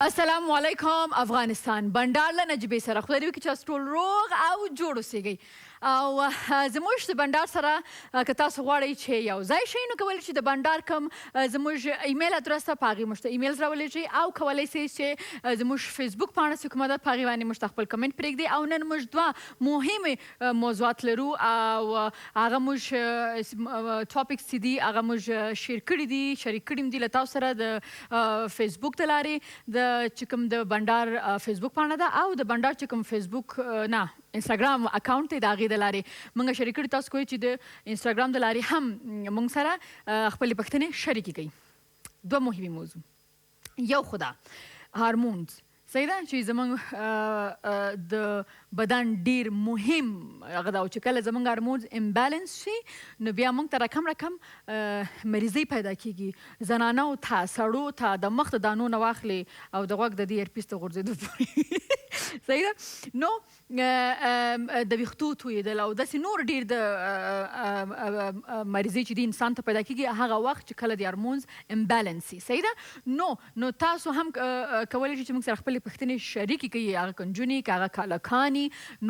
السلام علیکم افغانستان بندار له نجیبې سره خدای دې وکړي چې ټول روغ او جوړ اوسېږئ او زموږ د بندار سره که تاسو غواړئ چې یو ځای شئ نو کولی شئ د بندار کوم زموږ ایمیل ادرس ته په هغې موږ ته ایمیل راولیږئ او کولی شئ چې زموږ فیسبوک پاڼه چې کومه ده په هغې باندې موږ ته خپل کمنټ پرېږدئ او نن موږ دوه مهمې موضوعات لرو او هغه موږ ټاپکس چې دي هغه موږ شیر کړي دي شریک کړي دي له تاسو سره د فیسبوک د لارې د چې کوم د بندار فیسبوک پاڼه ده او د بندار چې کوم فیسبوک نه انستاګرام اکاونټ دی د هغې د لارې موږ شریک کړي تاسو کوئ چې د انستاګرام د لارې هم موږ سره خپلې پوښتنې شریکې کوي دوه مهمې موضوع یو خو ده هارمونز صحیح ده چې زموږ د بدن ډیر مهم هغه ده چې کله زموږ هارمونز امبالانس شي نو بیا موږ ته رقم مریضۍ پیدا کیږي زنانو ته سړو ته د مخ د دانو نه واخلي او د غوږ د دې ایرپیس ته غورځېدو پورې صحیح ده نو د ویښتو تویېدل او داسې نور ډېر د مریضۍ چې دي انسان ته پیدا کیږي هغه وخت چې کله د هارمونز امبالانس وي صحیح ده نو تاسو هم کولی شئ چې موږ سره خپلې پوښتنې شریکې کړئ هغه که نجونې که هغه هلکان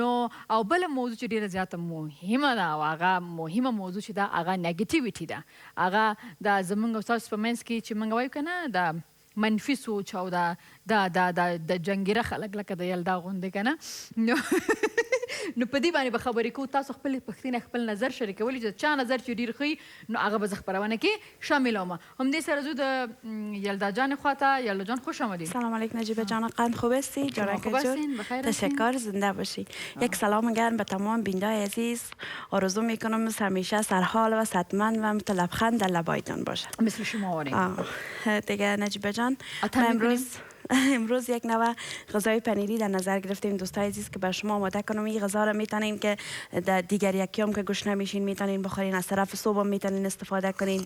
نو او بله موضوع چې ډېره زیاته مهمه ده او هغه مهمه موضوع چې ده هغه نیګیټیویټي ده هغه د زموږ او ستاسو په منځ کې چې موږ وایو که نه د منفي سوچ او د جنګیره خلک لکه د یلدا غوندې که نه نو په دې باندې به خبرې کوو تاسو خپلې پوښتنې خپل نظر شریکولی چې چا نظر چې ډېر ښه نو هغه به زه خپرونه کې شاملوم همدې سره زو د یلدا جان خواته یلدا جان خوش آمدید سلام علیکم نجیبه جان قند خوب هستی خوب هستین بخیر تشکر زنده باشی یک سلام گرم به تمام بیننده عزیز آرزو میکنم همیشه سرحال و صحتمند و لبخند در لبایتان باشه مثل شما آره دیگه نجیبه جان امروز یک نوع غذای پنیری در نظر گرفتیم دوستای عزیز که به شما آماده کنم این غذا را میتونین که در دیگر یکیام که گوش نمیشین میتونین بخورین از طرف صبح میتونین استفاده کنین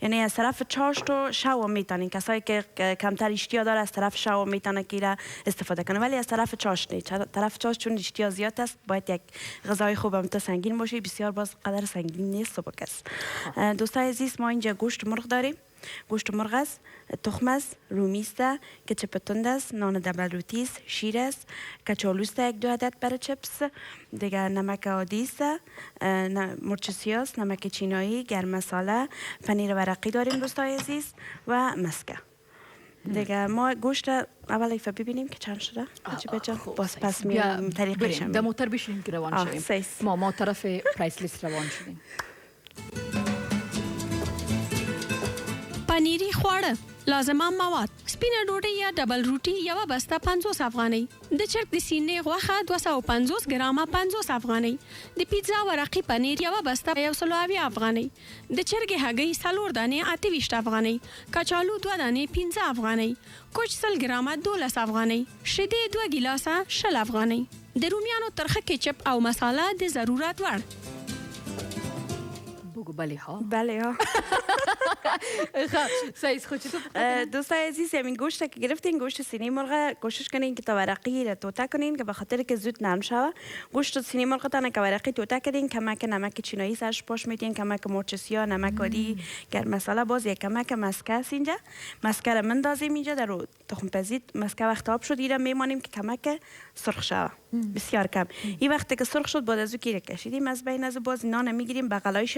یعنی از طرف چاشت و شب میتونین کسایی که کمتر اشتیا داره از طرف شب میتونه که استفاده کنه ولی از طرف چاشت نه طرف چاشت چون اشتیا زیاد است باید یک غذای خوب هم تا سنگین باشه بسیار باز قدر سنگین نیست صبح کس دوستای عزیز ما اینجا گوشت مرغ داریم گوشت مرغ است تخم است رومی است کچپ تند است نان دبل روتی است شیر است کچالو است یک دو عدد برای چپس دیگه نمک عادی است مرچ سیاه است نمک چینایی گرم مساله پنیر ورقی داریم دوستای عزیز و مسکه دیگه ما گوشت اول ایفا ببینیم که چند شده نجیبه جان باز پس میریم طریقش هم در موتر بشینیم که روان شدیم ما طرف پرایس لیست روان شدیم پنیری خواړه لازمه مواد سپینه ډوډۍ یا ډبل روټي یوه بسته 50 افغانۍ د چرګ د سینې غوښه 250 ګرامه 50 افغانۍ د پیتزا ورقي پنیر یوه بسته 120 افغانۍ د چرګې هګۍ 4 دانې 28 افغانۍ کچالو 2 دانې 15 افغانۍ کوچ 100 ګرامه 12 افغانۍ شیدې 2 ګیلاسه 60 افغانۍ د رومیانو ترخه کچپ او مساله د ضرورت وړ بله ها سایز خود چطور دوستای عزیز همین گوشت که گرفتین گوشت سینه مرغ کوشش کنین که تا ورقی را توته کنین که به خاطر که زود نرم شوه گوشت سینه مرغ تان که ورقی توته کردین کمک نمک چینایی سرش پاش میدین کمک مرچ سیاه نمک عادی گرم مساله باز یک کمک مسکه است اینجا مسکه را مندازیم اینجا در تخم پزی مسکه وقت آب شد ایرا میمانیم که کمک سرخ شوه بسیار کم این وقتی که سرخ شد بعد از او کیره کشیدیم از بین از باز نان میگیریم بغلایش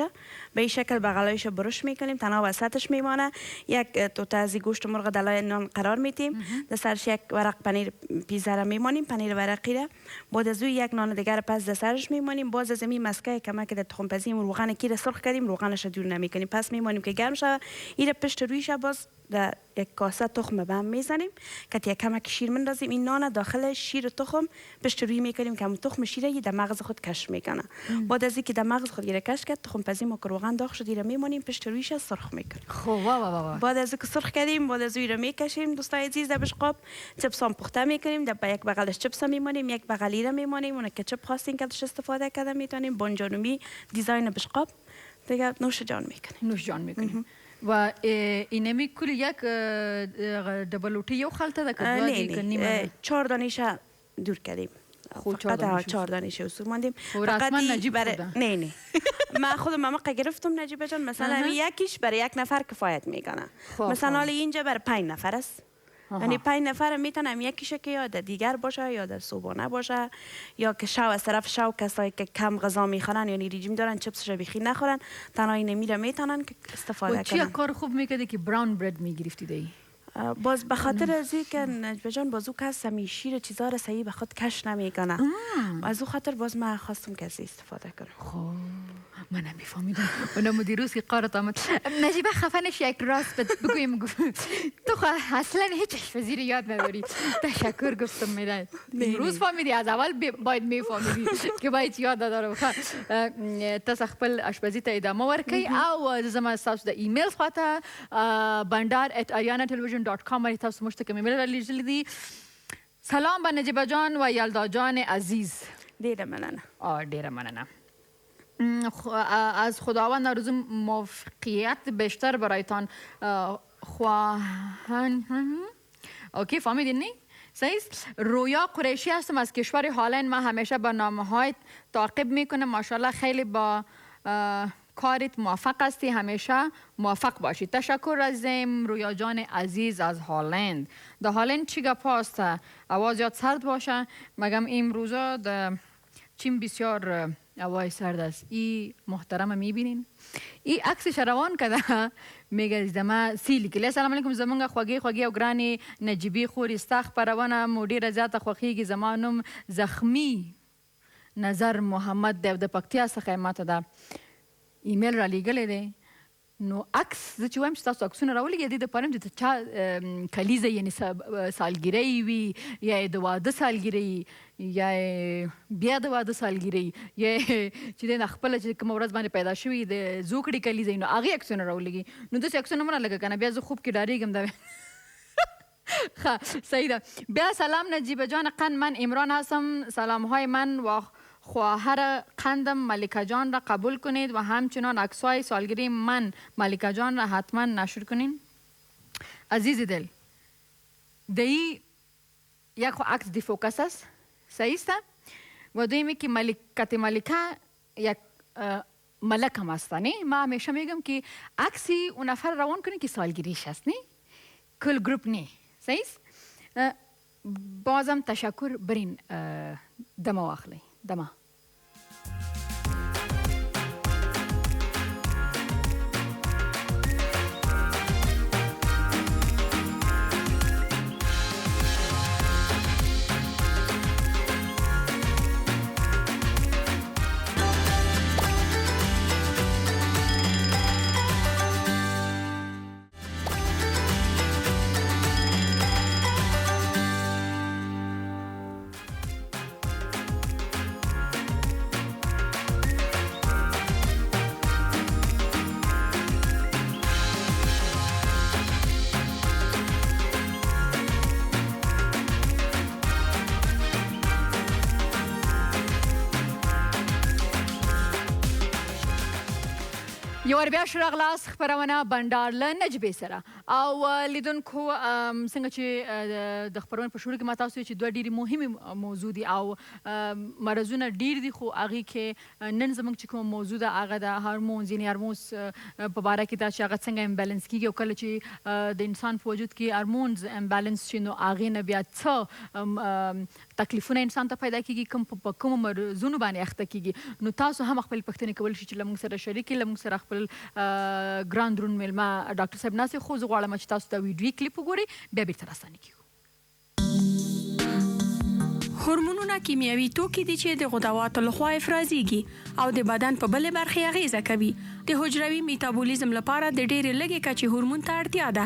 به این شکل بغلایش برش میکنیم تنها وسطش میمانه یک توته از گوشت مرغ دلای نان قرار میدیم در سرش یک ورق پنیر پیزا را میمانیم پنیر ورقی را بعد از او یک نان دیگر پس در سرش میمانیم باز از این مسکه کمک در تخم پزی روغن کی را سرخ کردیم روغنش دور نمیکنیم پس میمانیم که گرم شود این پشت رویش باز در یک کاسه تخم بم میزنیم که یک کمک شیر مندازیم این نان داخل شیر تخم پشت روی میکنیم که تخم شیر در مغز خود کش میکنه بعد از اینکه در مغز خود گیره کش کرد تخم پزی ما روغن داغ شد ایره میمونیم پشت رویش سرخ میکنیم خب بعد از اینکه سرخ کردیم بعد از ایره میکشیم دوستای عزیز در بشقاب چپس هم پخته میکنیم در یک بغلش چپس میمونیم یک بغلی را میمونیم اون که چپ خواستین که ازش استفاده کردن میتونیم بونجانومی دیزاین بشقاب دیگه نوش جان میکنیم و اینمی کل یک دبل روتی یو خلطه ده که نه 4 دانیشه دور کردیم فقط 4 دانیشه اصول ماندیم فقط نجیب نه من خودم مقا گرفتم نجیبه جان مثلا یکیش برای یک نفر کفایت میکنه مثلا حالا اینجا برای 5 نفر است یعنی 5 نفر میتونم یکیشه که یا در دیگر باشه یا در صبحانه باشه یا که شو از طرف شو کسایی که کم غذا میخورن یعنی رژیم دارن چپسش بیخی نخورن تنها این میره میتونن که استفاده کنن. چی کار خوب میکردی که براون برد میگرفتی دی؟ باز به خاطر از این که نجبه جان بازو کس همی شیر چیزا را صحیح به خود کش نمیکنه از او خاطر باز من خواستم که از استفاده کنم. خب من نمیفهمیدم اونم دیروز که قارت آمد نجیبه خفنش یک راست بگویم تو اصلا هیچ اشپزی یاد نداری. تشکر گفتم میدن امروز فهمیدی از اول باید میفهمیدی که باید یاد داره. تاسو خپل اشپزی ته ادامه ورکړئ او زما تاسو د ایمیل خواته bandar@arianatelevision.com باندې تاسو موږ ته ایمیل رالیږلی دي. سلام به نجیبه جان و یلدا جان عزیز. ډیره مننه. ډیره مننه. از خداوند آرزو موفقیت بیشتر برایتان خواهند. اوکی فهمیدین نی؟ صحیح. رویا قریشی هستم از کشور هالند. من همیشه برنامه‌های تعقیب میکنم. ماشاءالله خیلی با کارت موفق هستی. همیشه موفق باشید. تشکر عزیزم رویا جان عزیز از هالند. در هالند چی گپاست؟ آواز یاد سرد باشه. مگم این روزا چیم بسیار هوای سرد است. ای محترم میبینین ای عکسش روان کده میگه زما سیلی کلی. سلام علیکم زمونږ خوږی او ګرانې نجیبی خور استخ پرونه مو ډیره زیاته خوښیږي. زما نوم زخمی نظر محمد دی د پکتیا څخه ماته دا ایمیل را لیږلی دی. نو عکس زه چې وایم چې تاسو عکسونه راولېږئ د دې دپاره یم چې د چا کلیزه یعنې سالګرۍ وي یا یې د واده سالګرۍ یا بیا د واده سالګرۍ یا چې دی خپله چې کومه ورځ باندې پیدا شوي د زوکړې کلیزه نو هغې عکسونه راولېږي. نو داسې عکسونه مه رالږه که نه بیا زه خوب کې ډارېږم دا صحیح ده. بیا سلام نجیبه جان قند من عمران هستم. سلامهای من و خواهر قندم ملکه جان را قبول کنید و همچنان عکسای سالگیری من ملکه جان را حتما نشر کنین. عزیز دل دی یک عکس دی فوکس است صحیح است و دویمی که ملکه یک ملک هم است. من همیشه میگم که عکسی اون نفر روان کنید که سالگیریش است نه کل گروپ نه صحیح. بازم تشکر برین دمه واخلی دمه. یو بیا شراغلاس خبرونه بندار له نجبې سره او لیدونکو څنګه چې د خبرونې په شروع کې ما تاسو چې دوه ډېرې مهمې موضوع دي او مرضونه ډېر دي خو هغې کې نن زموږ چې کوم موضوع ده هغه د هارمونز یعنې هارمونز په باره کې ده چې هغه څنګه امبالانس کېږي او کله چې د انسان په وجود کې هارمونز امبالانس شي نو هغې نه بیا څه تکلیفونه انسان ته پیدا کېږي کوم په کومو مرضونو باندې اخته کېږي. نو تاسو هم خپل پوښتنې کولی شئ چې له موږ سره شریک کړئ. له موږ سره خپل ګران درون میلمه ډاکټر صاحب ناست خو زه غواړم چې تاسو دا ویډیو کلیپ وګورئ بیا بیرته راستانه کېږو. هورمونونه کیمیاوي توکي دي چې د غدواتو لخوا افرازيږي او د بدن په بلې برخې اغیزه کوي. د حجروي میټابولیزم لپاره د ډېرې لږې کچې هورمون ته اړتیا ده.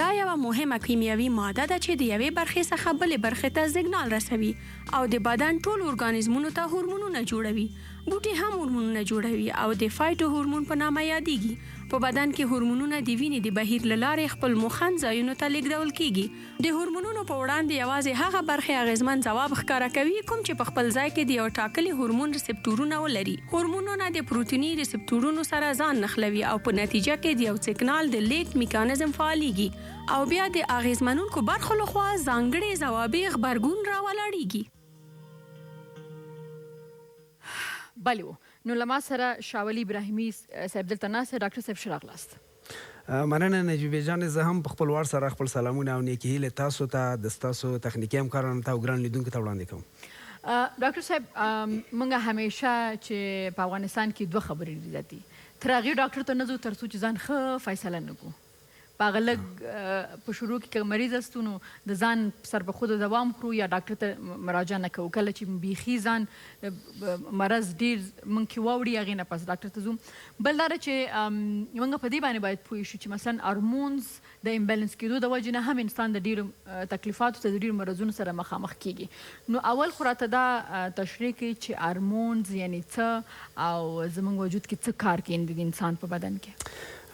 دا یوه مهمه کیمیاوي ماده ده چې د یوې برخې څخه بلې برخې ته سیګنال رسوي او د بدن ټول ارګانیزمونو ته هورمونونه جوړوي. بوټي هم هورمونونه جوړوي او د فایټو هورمون په نامه یادېږي. په بدن کې هورمونونه د وینې د بهیر له لارې خپل مخن ځایونو ته لیږدول کېږي. د هورمونونو په وړاندې یوازې هغه برخې اغیزمن ځواب ښکاره کوي کوم چې په خپل ځای کې د یو ټاکلي هورمون ریسپټورونه ولري. هورمونونه د پروتیني ریسپټورونو سره ځان نښلوي او په نتیجه کې د یو سیګنال د لیږد میکانیزم فعالېږي او بیا د اغیزمنونکو برخو لخوا ځانګړي ځوابي غبرګون راولاړېږي. بله نو له ما سره شاولي ابراهیمي صاحب دلته ناست ډاکټر صاحب ښه راغلاست. مننه نجیبه جان. زه هم په خپل وار سره خپل سلامونه او نیکې هیلې تاسو ته د ستاسو تخنیکي همکارانو ته او ګران لیدونکو ته وړاندې کوم. ډاکټر صاحب موږ همیشه چې په افغانستان کې دوه خبرې دي تر هغې ډاکټر ته نه ځو تر څو چې ځان ښه فیصله نه کړو. په هغه لږ په شروع کې که مریض هستو نو د ځان سر په خود دوام خورو یا ډاکټر ته مراجعه نه کوو. کله چې بیخي ځان مرض ډېر موږ کې واوړي هغې نه پس ډاکټر ته ځو. بل دا ده چې موږ په دې باندې باید پوه شو چې مثلا هارمونز د امبیلنس کېدو د وجې نه هم انسان د ډېرو تکلیفاتو ته د ډېرو مرضونو سره مخامخ کېږي. نو اول خو راته دا تشریح کړئ چې هارمونز یعنې څه او زموږ وجود کې څه کار کوي د انسان په بدن کې.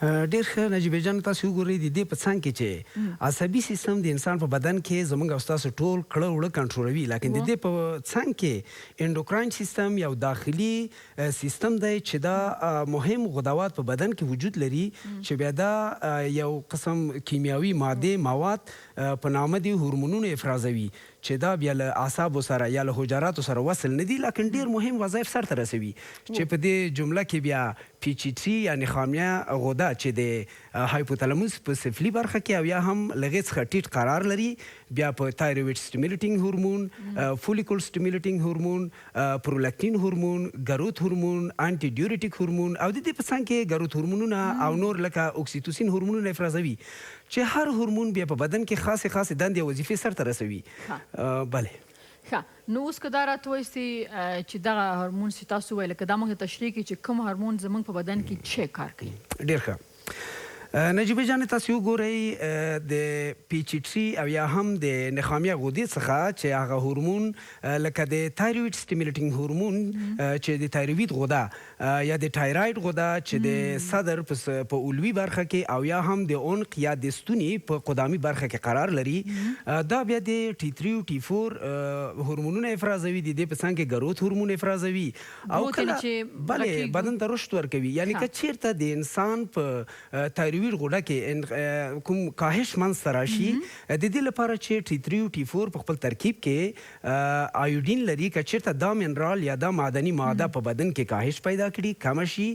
ډېر ښه نجیبه جان، تاسو وګورئ د دې په څنګ کې چې عصبي سیستم د انسان په بدن کې زموږ او ستاسو ټول کړه وړه کنټرولوي، لکن د دې په څنګ کې انډوکراین سیستم یو داخلي سیستم دی چې دا مهم غدوات په بدن کې وجود لري چې بیا دا یو قسم کیمیاوي ماده مواد په نامه دي هورمونونه افرازوي چې دا بیا له اعصابو سره یا له حجراتو سره وصل نه دي، لکن ډېر مهم وظایف سرته رسوي چې په دې جمله کې بیا پیچیټي یا نخامیه غده چې د هایپوتالاموس په سفلي برخه کې او یا هم له هغې څخه ټیټ قرار لري، بیا په تایرویډ سټیمولیټینګ هورمون، فولیکول سټیمولیټینګ هورمون، پرولاکټین هورمون، ګروت هورمون، انټي ډیورټیک هورمون او د دې په څنګ کې ګروت هورمونونه او نور لکه اوکسیټوسین هورمونونه افرازوي چې هر هورمون بیا په بدن کې خاصې دندې او وظیفې سرته رسوي. بله ښه، نو اوس که دا راته وایستې چې دغه هورمون چې تاسو ویل که دا موږ ته تشریح کړي چې کوم هورمون زموږ په بدن کې څه کار کوي. ډېر ښه نجیبه جان، تاسو وګورئ د پیچیټري او یا هم د نخامیه غدې څخه چې هغه هورمون لکه د تایرویډ سټیمولیټینګ هورمون چې د تایرویډ غده یا د تایراید غده چې د صدر په علوي برخه کې او یا هم د عنق یا د ستوني په قدامي برخه کې قرار لري، دا بیا د T3 او T4 هورمونونه افرازوي، د دې په څنګ کې ګروت هورمون افرازوي او کله بله بدن ته رشد ورکوي. یعنې که چیرته د انسان په تایرویډ غده کې کوم کاهش منځته راشي، د دې لپاره چې T3 او T4 په خپل ترکیب کې آیوډین لري، که چیرته دا منرال یا دا معدني ماده په بدن کې کاهش پیدا کړي کمه شي،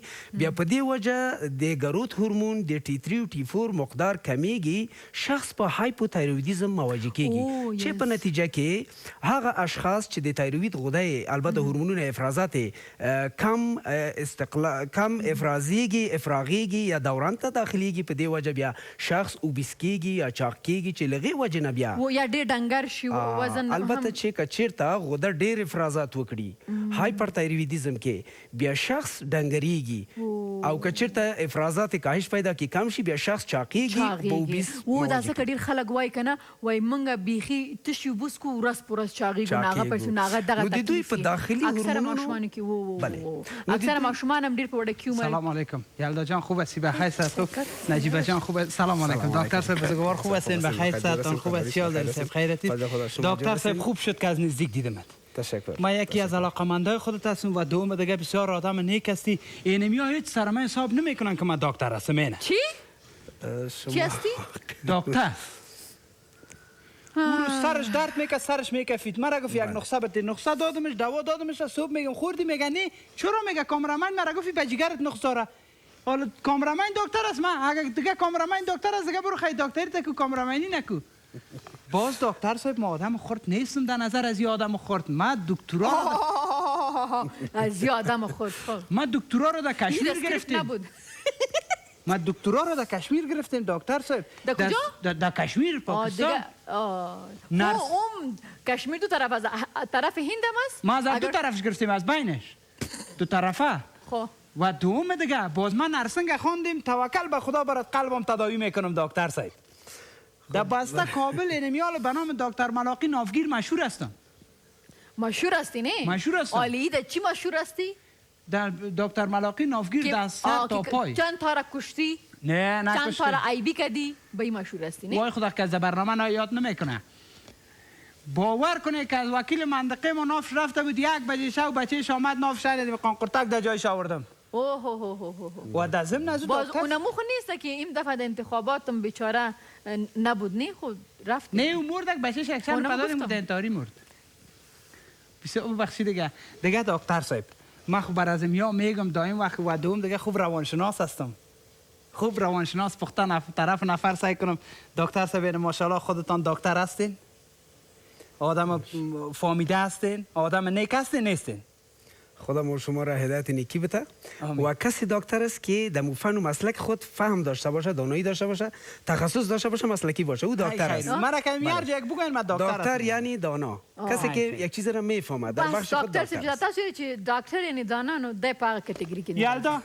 بیا په دې وجه د ګروت هورمون د T3 او T4 مقدار کمیږي، شخص په هایپوتایرویډیزم مواجه کیږي چې په نتیجه کې هغه اشخاص چې د تایرویډ غده البته هورمونونه افرازات کم افراغیږي یا دوران ته داخليږي، په دې وجه بیا شخص اوبیس کیږي یا چاق کیږي چې له هغې وجې نه بیا یا ډېر ډنګر شي وزن. البته چې که چیرته غده ډېر افرازات وکړي هایپرتایرویډیزم کې بیا شخص ډنګریږي او که چیرته افرازات کاهش پیدا کړي کم شي بیا شخص چاقیږي اوبیس. دا ځکه ډېر خلک وایي که نه وایي موږ بیخي تشي اوبه څکو ورځ په ورځ چاقیږو نو هغه پیسې نو هغه دغه د دوی په داخلي اکثره ماشومانو کې اکثره ماشومان هم ډېر په وړکي عمر. سلام علیکم یلدا جان، خوب هستی؟ بخیر صحت؟ نجیبه جان خوب؟ سلام علیکم دکتر صاحب، بزرگوار خوب هستین؟ بخیر صحتان خوب است؟ خیال دارید صاحب خیرتید؟ دکتر صاحب خوب شد که از نزدیک دیدمت. تشکر. ما یکی از علاقمندای خودت هستم و دوم دیگه بسیار آدم نیک هستی. اینمی ها هیچ سر من حساب نمیکنن که من دکتر هستم. اینه چی؟ چی هستی؟ دکتر. اون سرش درد میکنه، سرش میکفید. مرا گفت یک نسخه بده، نسخه دادمش، دوا دادمش، صبح میگم خوردی، میگه نه. چرا؟ میگه کامرامن مرا گفت به جگرت نسخه را. حالا کامرامن دکتر است، من اگه دیگه کامرامن دکتر است دیگه برو خیلی دکتری تا که کامرامنی نکو. باز دکتر صاحب ما آدم خورد نیستم در نظر از یه آدم خورد. من دکترا از یه آدم خورد. ما دکترا رو در کشمیر گرفتیم. ما دکترا رو در کشمیر گرفتیم دکتر صاحب. در کجا؟ در کشمیر پاکستان. کشمیر دو طرف از طرف هند هم است؟ ما از دو طرفش گرفتیم، از بینش دو طرفه. خب و دوم دیگه باز من نرسنگ خواندیم، توکل به خدا برات قلبم تداوی میکنم دکتر صاحب. در بسته کابل اینمیال به نام دکتر ملاقی نافگیر مشهور هستم. مشهور هستی نه؟ مشهور هستم. عالی، در چی مشهور هستی؟ در دکتر ملاقی نافگیر در سر تا پای. چند تا را کشتی؟ نه نکشتی. چند تا را عیبی کردی؟ به مشهور هستی نه؟ وای خدا که از برنامه نه یاد نمیکنه. باور کنه که از وکیل منطقه ما نافش رفته بود، 1 بجه شب بچه‌ش آمد نافش شاید به قانقرتک در جایش آوردم. و در ضمن از باز اونمو خو نیست که این دفعه انتخاباتم بیچاره نبود نه خود رفت نه اون مردک بچه‌ش اکثر پدرم بود انتحاری مرد. بسیار بخشید دیگه دکتر صاحب، من خب بر از میا میگم دائم وقت و دوم دیگه خوب روانشناس هستم. خوب روانشناس پختن طرف نفر سعی کنم. دکتر صاحب ماشاءالله خودتان دکتر هستین؟ آدم فهمیده هستین؟ آدم نیک هستین نیستین؟ خدا ما شما را هدایت نیکی بده و کسی دکتر است که در فن و مسلک خود فهم داشته باشه، دانایی داشته باشه، تخصص داشته باشه، مسلکی باشه، او دکتر است. من که میار یک بگوین من دکتر دکتر یعنی دانا، کسی که یک چیز را میفهمه در بخش خود دکتر دکتر صاحب است. تاسو چې دکتر یعنی دانا نو د په کټګوري کې یلدا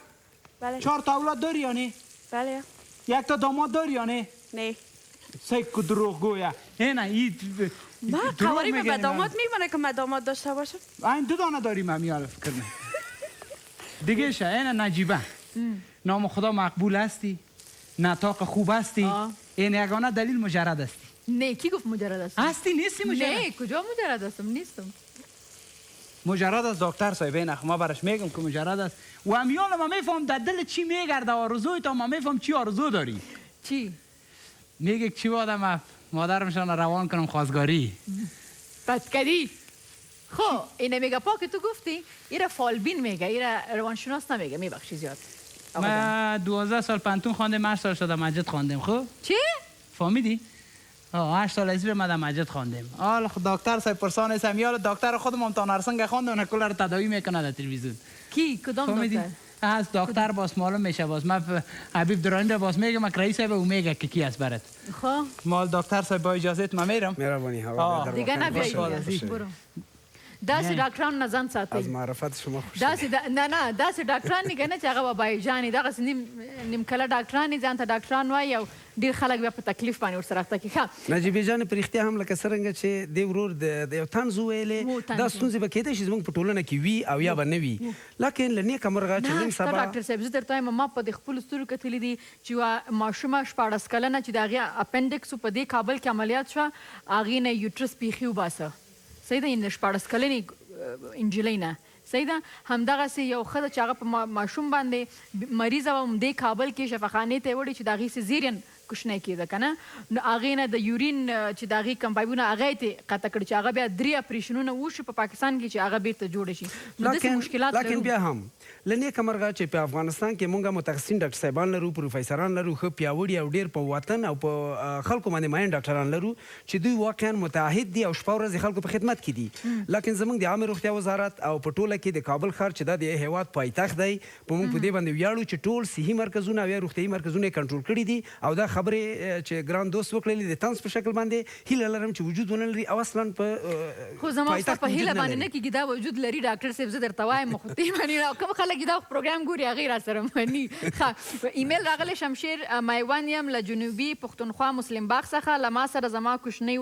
بله 4 تا اولاد داری یا نه؟ بله یک تا داماد داری یا نه؟ نه سیک دروغ گویا. نه این ما دروغ قواری میگه به اینا. داماد میمونه که من داماد داشته باشم. این 2 دانه داریم هم یاد فکر نه. دیگه شه این نجیبه نام خدا مقبول هستی، نطاق خوب هستی، این یگانه دلیل مجرد هستی. نه کی گفت مجرد است؟ هستی نیستی مجرد؟ نه کجا مجرد هستم؟ نیستم. مجرد است دکتر صاحب. این ما برش میگم که مجرد است و امیال ما میفهم در دل چی میگرده آرزوی تا ما میفهم چی آرزو داری. چی؟ میگه چی آدم مادرمشان روان کنم خواستگاری. بدکری. خب اینه میگه پا که تو گفتی ایره فالبین میگه، ایره روانشناس نمیگه. میبخشی زیاد. ما 12 سال پنتون خواندم، 8 سال شده مسجد خواندم. خب چی؟ فهمیدی؟ 8 سال از ما در مسجد خواندم. حالا دکتر صاحب پرسان است میال دکتر خودم هم تا نرسنگ خواندم و کلا رو تداوی میکنه در تلویزیون. کی کدام فهمیدی؟ دکتر؟ از دکتر باز معلوم میشه. باز من حبیب درانده باز میگم که رئیس صاحب او میگه که کی است برات. خب مال دکتر صاحب با اجازهت من میرم. مهربانی ها دیگه نبیایی. برو. داسې ډاکټران نه ځان ساتي. از معرفت شما خوش نه داسې ډاکټران نه کنه چې هغه بابای جانې دغه نیم کله ډاکټران ځان ته ډاکټران وایي او ډیر خلک بیا په تکلیف باندې ورسره اخته کی. ښه نجیبې جان په رښتیا هم لکه څرنګه چې د ورور د یو طنز ویلې دا ستونزې به کېدای شي زموږ په ټولنه کې وي او یا به نه وي، لکن له نیکه مرغه چې نن سبا ډاکټر صاحب زه درته وایم ما په د خپلو سترګو کتلي دي چې یوه ماشومه 14 کلنه چې د هغې اپنډکس په دې کابل کې عملیات شوه، هغې نه یوټرس بیخي وباسه. صحیح ده؟ د 14 کلنې انجلۍ نه. صحیح ده؟ همدغسې یو ښځه چې هغه په ماشوم باندې مریضه وه، همدې کابل کې شفاخانې ته یې وړې چې د هغې سیزیرین کوچنی کېده که نه، نو هغې نه د یورین چې د هغې کم پایپونه هغه یې ترې قطع کړي چې هغه بیا 3 اپریشنونه وشي په پاکستان کې چې هغه بیرته جوړه شي. نو داسې مشکلات لرو. لکن بیا هم له نیکه مرغه چې په افغانستان کې مونږ متخصصین ډاکټر صاحبان لرو، پروفیسران لرو، ښه پیاوړي او ډېر په وطن او په خلکو باندې ماین ډاکټران لرو چې دوی واقعا متعهد دي او شپه ورځ د خلکو په خدمت کې دي. لکن زموږ د عامه روغتیا وزارت او په ټوله کې د کابل ښار چې دا د هېواد پایتخت دی، په موږ په دې باندې ویاړو چې ټول صحي مرکزونه او یا روغتیایي مرکزونه یې کنټرول کړي دي. او دا خبرې چې ګران دوست وکړلې د طنز په شکل باندې، هیله لرم چې وجود ونه لري او اصلا په خو زما ستا په هیله باندې نه کېږي دا وجود لري. ډاکټر صاحب زه درته وایم خو تی مني کوم خلک دا پروګرام ګوري هغې راسره مني. ښه ایمیل راغلی شمشیر میوند یم له جنوبي پښتونخوا مسلم باغ څخه. له ما سره زما کوچنی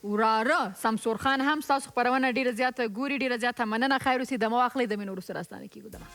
وراره سمسور خان هم ستاسو خپرونه ډېره زیاته ګوري. ډېره زیاته مننه. خیر اوسې دمه واخلئ. د مینې وروسته راستانه کېږو. دمه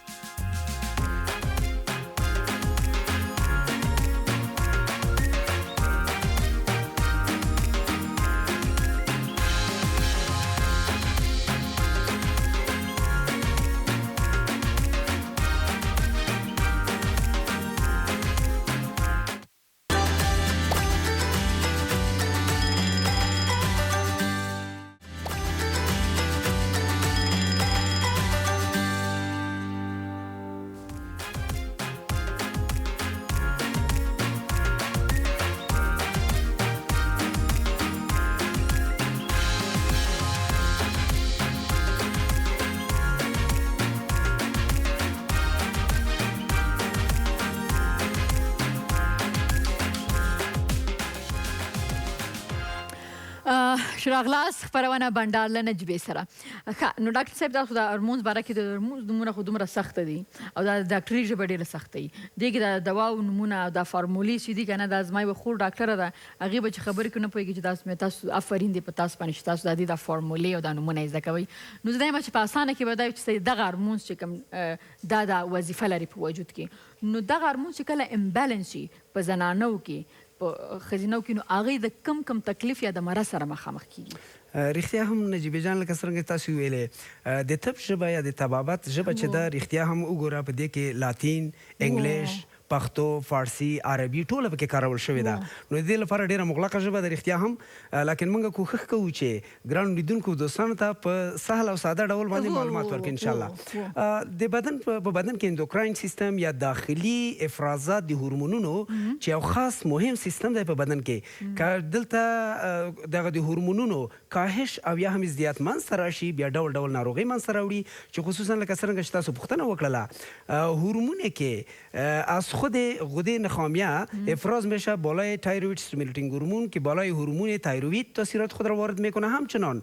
شراغلاس خپرونه بنډار له نجیبې سره. ښه نو ډاکټر صاحب تاسو د هرمونز باره کې د هرمونز نومونه خو دومره سخته دي او دا د ډاکټري ژبه ډېره سخته وي. دې کې د دواو نومونه او دا فارمولې چې دي که نه، دا زما یوه خور ډاکټره ده، هغې به چې خبرې کوي نه پوهېږي چې تاسو آفرین دی په تاسو باندې چې تاسو د دې دا فارمولې او دا نومونه یې زده کوئ. نو زه دا یم چې په اسانه کې به دا وي چې دغه هرمونز چې کوم دا وظیفه لري په وجود کې، نو دغه هرمونز چې کله امبالنس شي په زنانو کې په ښځینو کې، نو هغې د کم تکلیف یا د مرض سره مخامخ کېږي. رښتیا هم نجیبې جان لکه څرنګه تاسو ویلې د طب ژبه یا د طبابت ژبه چې ده رښتیا هم وګوره په دې کې لاتین، انګلیش، پښتو فارسی عربي ټوله پکې کارول شوې ده نو د دې لپاره ډیره مغلقه ژبه ده رښتیا هم لکن موږ کوښښ کوو چې ګرانو لیدونکو دوستانو ته په سهل او ساده ډول باندې معلومات ورکړو ان شاء الله د بدن په بدن کې اندوکراین سیستم یا داخلي افرازات د هورمونونو چې یو خاص مهم سیستم دی په بدن کې که دلته دغه د هورمونونو کاهش او یا هم زیات منځته راشي بیا ډول ډول ناروغۍ منځته راوړي چې خصوصا لکه څرنګه چې تاسو پوښتنه وکړله هورمون که از خود غده نخامیه افراز میشه بالای تایروید استیمولیتینگ هورمون که بالای هورمون تایروید تاثیرات خود را وارد میکنه همچنان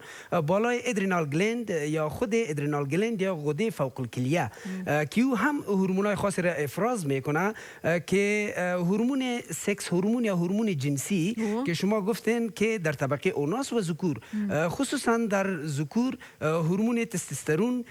بالای ادرینال گلند یا خود ادرینال گلند یا غده فوق الکلیه که او هم هورمونای خاصی را افراز میکنه که هورمون سکس هورمون یا هورمون جنسی که شما گفتین که در طبقه اوناس و ذکور خصوصا در ذکور هورمون تستوسترون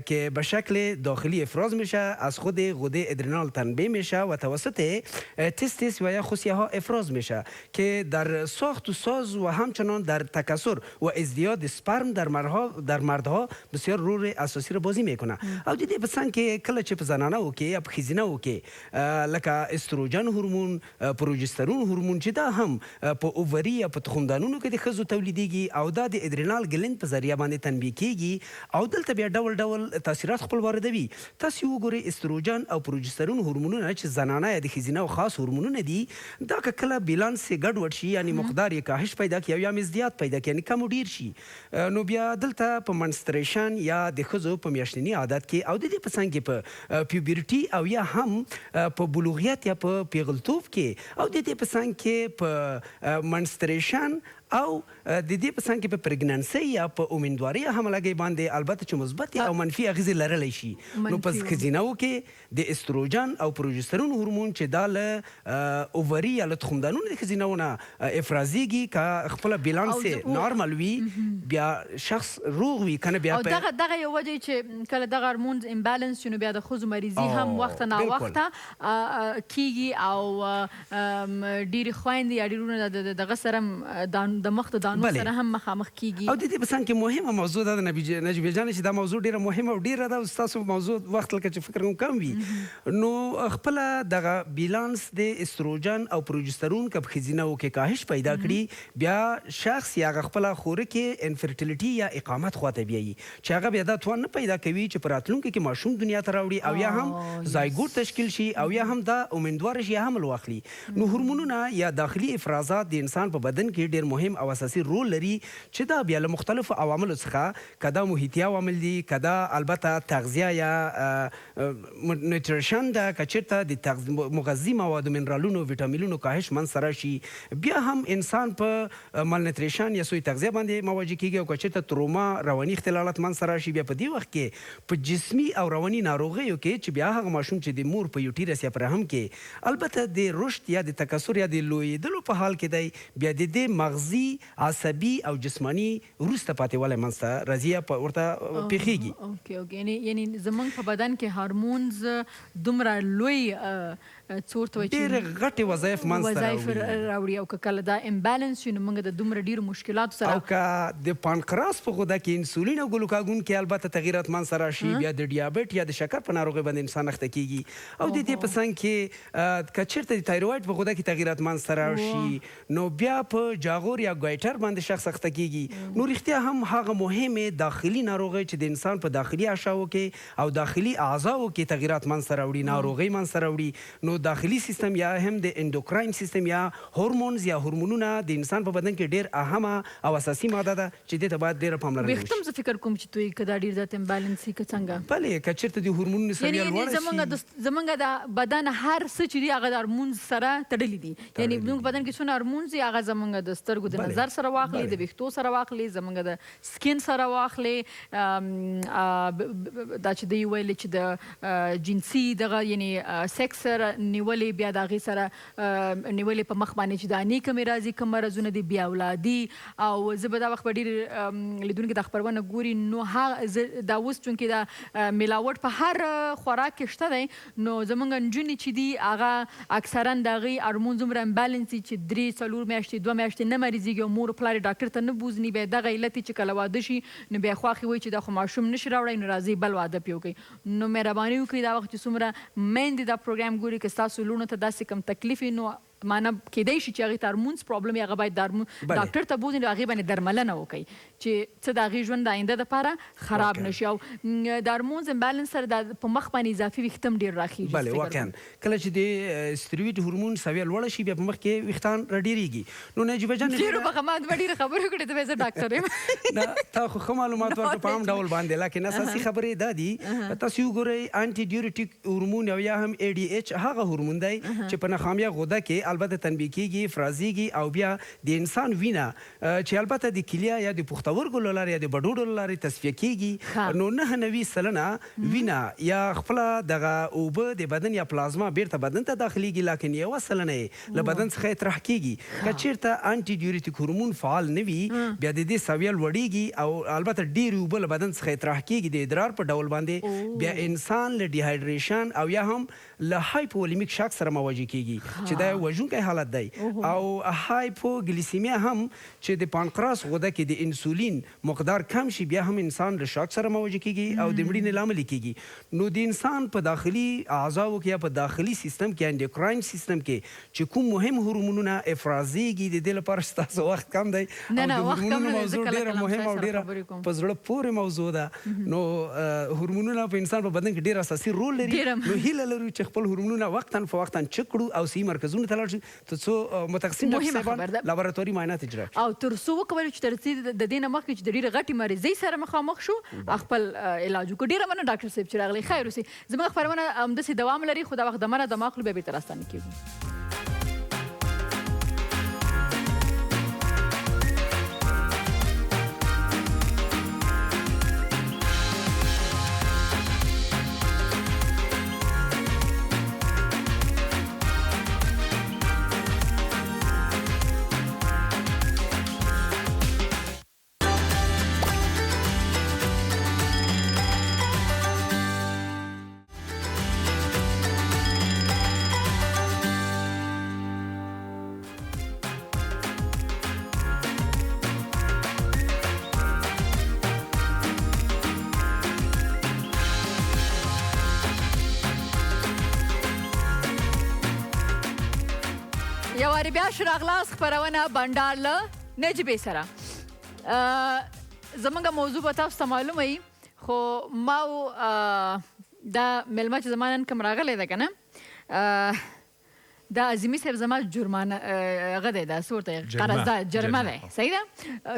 که به شکل داخلی افراز میشه از خود غده ادرینال تنبیه میشه و توسط تستس و یا خصیه ها افراز میشه که در ساخت و ساز و همچنان در تکثر و ازدیاد سپرم در مردها بسیار رول اساسی را بازی میکنه او دیدی بسان که کله چې په زنانه او کې یا په ښځینه او کې لکه استروجن هورمون پروجسترون هورمون چې دا هم په اووري یا په تخمدانونو کې د ښځو تولیدېږي او دا د ادرینال ګلند په ذریعه باندې تنبیه کیږي او دلته بیا ډول ډول تاثیرات خپل واردوي تاسو وګورئ استروجن او پروجسترون هورمونونه چې زنانه یا د ښځینه او خاص هورمونونه دي دا که کله بیلانس یې ګډوډ شي یعنی مقدار یې کاهش پیدا کړي او یا زیات پیدا کړي یعنی کم او ډیر شي نو بیا دلته په منستریشن یا د ښځو په میاشتني عادت کې او د دې په څنګ کې په پیوبرټي او یا هم په بلوغیت یا په پیغلتوب کې او د دې په څنګ کې په منستریشن او د دې په څنګ کې په پریګننسي یا په اومیندواري حملګي باندې البته چې مثبت او منفي اغیزې لرلی شي نو په ښځینه‌و کې د استروجن او پروجسترون هورمون چې دا له اووري یا له تخمدانونو د ښځینه‌و نه افرازیږي که خپل بیلانس نارمل وي بیا شخص روغ وي کنه بیا او دغه یو وجه چې کله دغه هورمونز امبالانس شنو بیا د ښځو مریضي هم وخت نه وخت کیږي او ډېری خویندې یا ډېرونه دغه سره د مخ د دانو سره هم مخامخ کیږي او د دې په څنګ کې مهمه موضوع ده نجیبه جان چې دا موضوع ډیره مهمه او ډیره ده تاسو موضوع وخت لکه چې فکر کوم کم وي نو خپل دغه بیلانس د استروجن او پروجسترون کب خزینه او کې کاهش پیدا کړي بیا شخص یا خپل خوره کې انفرټیلیټي یا اقامت خواته بیایي چې هغه بیا دا توان نه پیدا کوي چې پراتلونکو کې ماشوم دنیا ته راوړي او یا هم زایګوټ تشکیل شي او یا هم دا امیندوار شي حمل واخلي نو هورمونونه یا داخلي افرازات د انسان په بدن کې ډیر مهم او اساسي رول لري چې دا بیا له مختلفو عواملو څخه کدا محیطي عوامل دي کدا البته تغذیه یا نیوتریشن دا کچرته د مغذي موادو منرالونو ویټامینونو کاهش منځته راشي بیا هم انسان په مالنیوتریشن یا سوی تغذیه باندې مواجه کیږي او کچرته تروما رواني اختلالات منځته راشي بیا په دې وخت کې په جسمي او رواني ناروغیو کې چې بیا هغه ماشوم چې د مور په یوټیرس یا په رحم کې البته د رشد یا د تکثر یا د لویدلو په حال کې دی بیا د دې مغزي عصبي او جسماني وروسته پاتې والی منځته راځي په ورته پیښیږي اوکې یعنی زمونږ په بدن کې هارمونز دومره لوی څورته وایي ډېر غټې وظایف منځته راوړي او که کله دا امبالانس شي نو موږ د دومره ډېرو مشکلاتو سره او که د پانکراس په غده کې انسولین او ګلوکاګون کې البته تغیرات منځته راشي بیا د ډیابیټ یا د شکر په ناروغۍ باندې انسان اخته کیږي او د دې په څنګ کې که چېرته د تایرویډ په غده کې تغیرات منځته راشي نو بیا په جاغور یا ګایټر باندې شخص اخته کیږي نو رښتیا هم هغه مهمه داخلي ناروغۍ چې د انسان په داخلي اعشاو کې او داخلي اعضاو کې تغیرات منځته راوړي ناروغۍ منځته راوړي نو داخلي سیستم یا هم د اندوکراین سیستم یا هورمونز یا هورمونونه د انسان په بدن کې ډیر اهمه او اساسي ماده ده چې دې ته باید ډیره پاملرنه وشي وختم زه فکر کوم چې دوی کدا ډیر د امبالانس کې څنګه بلې کچرته د هورمونونو سویه لوړ شي زمونږ د بدن هر څه چې دی هغه د هورمونز سره تړلي دي یعنی زمونږ بدن کې څونه هورمونز دي هغه زمونږ د سترګو د نظر سره واخلي د ویښتو سره واخلي زمونږ د سکین سره واخلي دا چې دی ویل چې د جنسي دغه یعنی سکس سره نیولې بیا د هغې سره نیولې په مخ باندې چې دا نیکمې راځي کوم مرضونه دي بیا اولادي او زه به دا وخت به ډېر لیدونکي دا خپرونه ګوري نو دا اوس چونکې دا ملاوټ په هر خوراک کې شته دی نو زمونږ نجونې چې دي هغه اکثرا د هغې هارمون دومره امبالانس دي چې 3-4 میاشتې 2 میاشتې نه مریضېږي او مور پلار یې ډاکټر ته نه بوځني بیا دغه علت چې کله واده شي نو بیا خواښې وایي چې دا خو ماشوم نشي راوړی نو راځئ بل واده پې وکړئ نو مهرباني وکړئ دا وخت چې څومره میندې دا پروګرام ګوري که چې ستاسو لوڼو ته داسې کوم تکلیف وي نو معنا کېدای شي چې هغې ته هارمونز پرابلم هغه باید ډاکټر ته بوځي نو هغې باندې درملنه وکړي چې څه د هغې ژوند د آینده دپاره خراب نه شي او د هارمونز امبالانس سره په مخ باندې اضافي ویښته هم ډېر راخېږي. بله واقعا کله چې د سترویډ هورمون سویه لوړه شي بیا په مخ کې ویښتان راډېرېږي. نو نجیبه جان ډېرو به ما ډېرې خبرې وکړې ته به زه ډاکټر یم. نه تا خو ښه معلومات ورکړه په عام ډول باندې لیکن اساسي خبرې دا دي تاسو وګورئ انټي ډیورټیک هورمون او یا هم ADH هغه هورمون دی چې په نخامیه غده کې البته تنبیه کېږي افرازیږي او بیا د انسان وینه چې البته د کلیا یا د پښتورګو له لارې یا د بډوډو له لارې تصفیه کېږي نو 99% وینه یا خپله دغه اوبه د بدن یا پلازما بیرته بدن ته داخليږي لیکن 1% یې له بدن څخه اطراح کېږي. که چېرته انټي ډیورټیک هورمون فعال نه وي بیا د دې سویه لوړېږي او البته ډېرې اوبه له بدن څخه اطراح کېږي د ادرار په ډول باندې بیا انسان له ډیهایډریشن او یا هم له هایپولیمیک شاک سره مواجه کېږي چې دا وژونکی حالت دی او هایپوګلیسیمیا هم چې د پانکراس غده کې د انسولین مقدار کم شي بیا هم انسان له شاک سره مواجه کېږي او د مړینې لامل کېږي. نو د انسان په داخلي اعضاو کې یا په داخلي سیستم کې انډوکراین سیستم کې چې کوم مهم هورمونونه افرازېږي د دې لپاره ستاسو وخت کم دی او د هورمونونو موضوع ډېره مهمه او ډېره په زړه پورې موضوع ده. نو هورمونونه په انسان په بدن کې ډېر اساسي رول لري. نو هیله لرو چې خپل هورمونونه وقتاً فوقتاً چک کړو او صحي مرکزونو ته لاړ شو تر څو متخصصین ډاکټر لابراتواري معاینات اجرا کړي او تر څو وکولای چې تر دې د دې نه مخکې چې د ډېرې غټې مریضۍ سره مخامخ شو خپل علاج وکړو. ډېره مننه ډاکټر صاحب چې راغلی. خیر اوسئ. زموږ خپرونه همداسې دوام لري خو دا وخت دمه را دمه اخلو بیا بېرته راستانه کېږو. یو وارې بیا شراغلاس خپرونه بنډار له نجیبې سره. زموږ موضوع به تاسو ته معلومه وي خو ما دا مېلمه چې زما نن کوم راغلی ده که نه دا عظیمي صاحب زما جرمانه هغه دی دا څه ورته قرضدار جرمه دی. صحیح ده.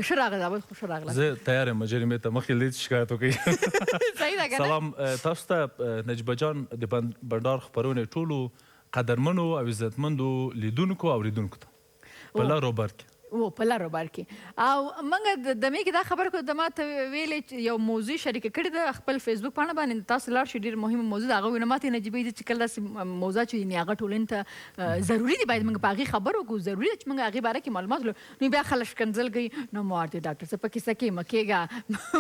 ښه راغلی عبد خو ښه راغله. زه تیار یم جریمې ته مخکې لید شکایت وکړئ. صحیح ده که نه. سلام تاسو ته نجیبه جان د بنډار خپرونې ټولو قدرمنو او عزتمندو لیدونکو او اوریدونکو ته په لارو بر کې په لارو بر کې او موږ د مې کې دا خبره کوو د ما ته ویلې چې یو موضوع شریکه کړې ده خپل فیسبوک پاڼه باندې تاسو لاړ شئ ډېر مهمه موضوع ده هغه ویې نه ما ته نجیبې چې کله داسې موضوع چې هغه ټولنې ته ضروري دي باید موږ په هغې خبرې وکړو ضروري ده چې موږ هغې باره کې معلومات ولرو. نو بیا خلک ښکنځل کوي نو مار دې ډاکټر صاحب په کیسه کې مه کېږه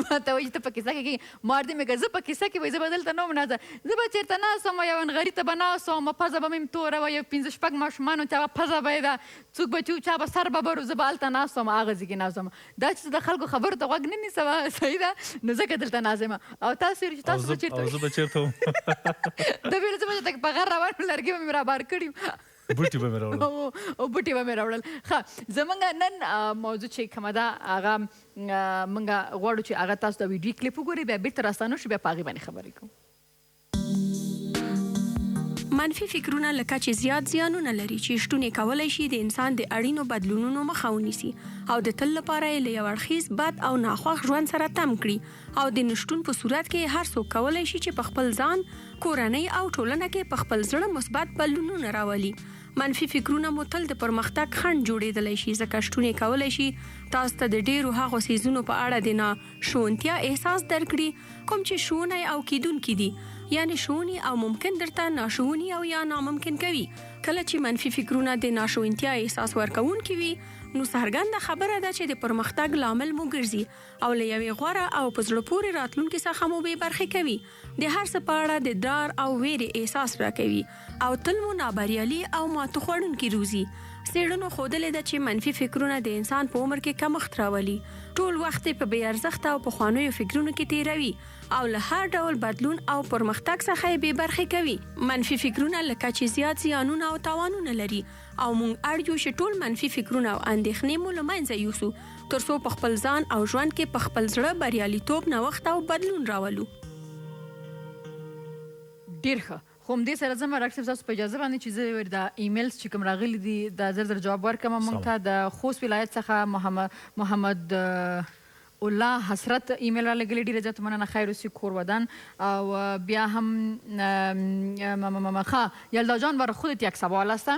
ما ته وایي چې ته په کیسه کې کېږې مار دې مې که زه په کیسه کې وایي زه به دلته نه وم نازه زه به چېرته ناست وم یو انغري ته به ناست وم پزه به مې توره وه یو 5-6 ماشومان وو چې هغه پزه به یې ده څوک به چې چا به سر به بر و زه به هلته ناست وم هغه ځای کې ناست وم. دا چې د خلکو خبرو ته غوږ نه نیسه صحیح ده نو ځکه دلته ناست یم او تاسو ویل چې تاسو به چېرته او زه به چېرته وم ده ویل زه به چېرته په غر روان وم لرګي به مې رابار کړي بوټي به مې راوړل او بوټي به مې راوړل. ښه زموږ نن موضوع چې کومه ده هغه موږ غواړو چې هغه تاسو د ویډیو کلیپ وګورئ بیا بېرته راستانه شو بیا په هغې باندې خبرې کوو. منفي فکرونه لکه چې زیات زیانونه لري چې شتون یې کولی شي د انسان د اړینو بدلونونو مخه ونیسي او د تل لپاره یې له یو اړخیز بد او ناخوښ ژوند سره تم کړي او د نشتون په صورت کې هر څوک کولی شي چې په خپل ځان کورنۍ او ټولنه کې په خپل زړه مثبت بدلونونه راولي. منفي فکرونه مو تل د پرمختګ خنډ جوړېدلی شي ځکه شتون یې کولی شي تاسو ته د ډېرو هغو څیزونو په اړه د ناشونتیا احساس درکړي کوم چې شونی او کیدونکي دي یعنی شونی او ممکن درته ناشونی او یا ناممکن کوي. کله چې منفي فکرونه د ناشونتیا احساس ورکوونکي وي نو څرګنده خبره ده چې د پرمختګ لامل مو ګرځي او له یوې غوره او په زړه پورې راتلونکي څخه مو بې برخې کوي. د هر څه په اړه د ډار او ویرې احساس راکوي او تل مو نابریالي او ماتو خوړونکي روزي. څېړنو ښودلې ده چې منفي فکرونه د انسان په عمر کې کمښت راولي. ټول وخت په بې ارزښته او پخوانیو فکرونو کې تیروي او له هر ډول بدلون او پرمختګ څخه یې بې برخې کوي. منفي فکرونه لکه چې زیات زیانونه او تاوانونه لري او موږ اړ یو چې ټول منفي فکرونه او اندېښنې مو له منځه یوسو ترڅو په خپل ځان او ژوند کې په خپل زړه بریالیتوب، نوښت او بدلون راولو. ډېر ښه. خو همدې سره زه ډاکټر صاحب تاسو په اجازه باندې چې زه د ایمیلز چې کوم راغلي دي دا زر زر جواب ورکړم. موږ ته د خوست ولایت څخه محمد الله حسرت ایمیل رالګلی، ډېره زیاته مننه. خیر اوسې کور ودان. او بیا هم یلدا جان بر خودت یک سوال است.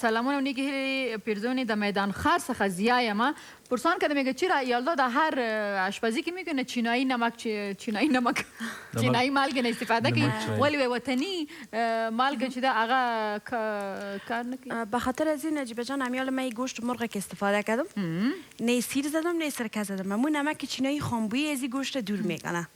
سلامونه و نیکی هیلی پیرزونی در میدان خار څخه زیای ما پرسان کرده میگه چرا یلدا در هر آشپزی که میکنه چینایی نمک چینایی مالگه استفاده کنی ولی وطنی مالگه چیده آقا کار نکنی؟ به خاطر از این نجیبه جان همیال من گوشت مرغ که استفاده کردم نه سیر زدم نه سرکه زدم. همون نمک چینایی خامبویی از این گوشت دور میکنه.